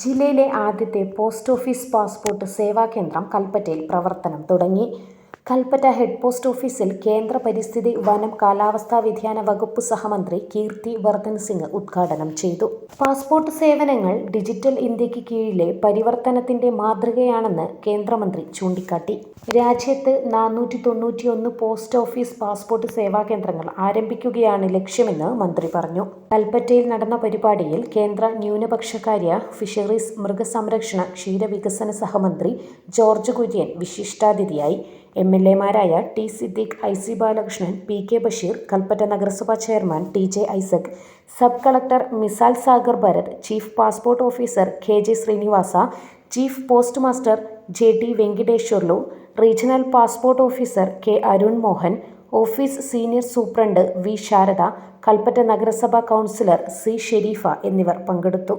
ജില്ലയിലെ ആദ്യത്തെ post office passport സേവാകേന്ദ്രം കൽപ്പറ്റയിൽ പ്രവർത്തനം തുടങ്ങി. കൽപ്പറ്റ ഹെഡ് പോസ്റ്റ് ഓഫീസിൽ കേന്ദ്ര പരിസ്ഥിതി, വനം, കാലാവസ്ഥാ വ്യതിയാന വകുപ്പ് സഹമന്ത്രി കീർത്തി വർദ്ധൻ സിംഗ് ഉദ്ഘാടനം ചെയ്തു. പാസ്പോർട്ട് സേവനങ്ങൾ ഡിജിറ്റൽ ഇന്ത്യയ്ക്ക് കീഴിലെ പരിവർത്തനത്തിന്റെ മാതൃകയാണെന്ന് കേന്ദ്രമന്ത്രി ചൂണ്ടിക്കാട്ടി. രാജ്യത്ത് 491 പോസ്റ്റ് ഓഫീസ് പാസ്പോർട്ട് സേവാകേന്ദ്രങ്ങൾ ആരംഭിക്കുകയാണ് ലക്ഷ്യമെന്ന് മന്ത്രി പറഞ്ഞു. കൽപ്പറ്റയിൽ നടന്ന പരിപാടിയിൽ കേന്ദ്ര ന്യൂനപക്ഷകാര്യ, ഫിഷറീസ്, മൃഗസംരക്ഷണ, ക്ഷീരവികസന സഹമന്ത്രി ജോർജ് കുര്യൻ വിശിഷ്ടാതിഥിയായി. എംഎൽഎമാരായ T Siddique, IC Balakrishnan, P K Basheer, Kalpetta നഗരസഭാ chairman T J Isaac, sub collector Misal Sagar Bharat, chief passport officer K J Srinivasa, chief post master J T Venkateswarlu, regional passport officer K Arun Mohan, office senior superintendent V Sharada, Kalpetta നഗരസഭാ കൗൺസിലർ സി ഷെരീഫ എന്നിവർ പങ്കെടുത്തു.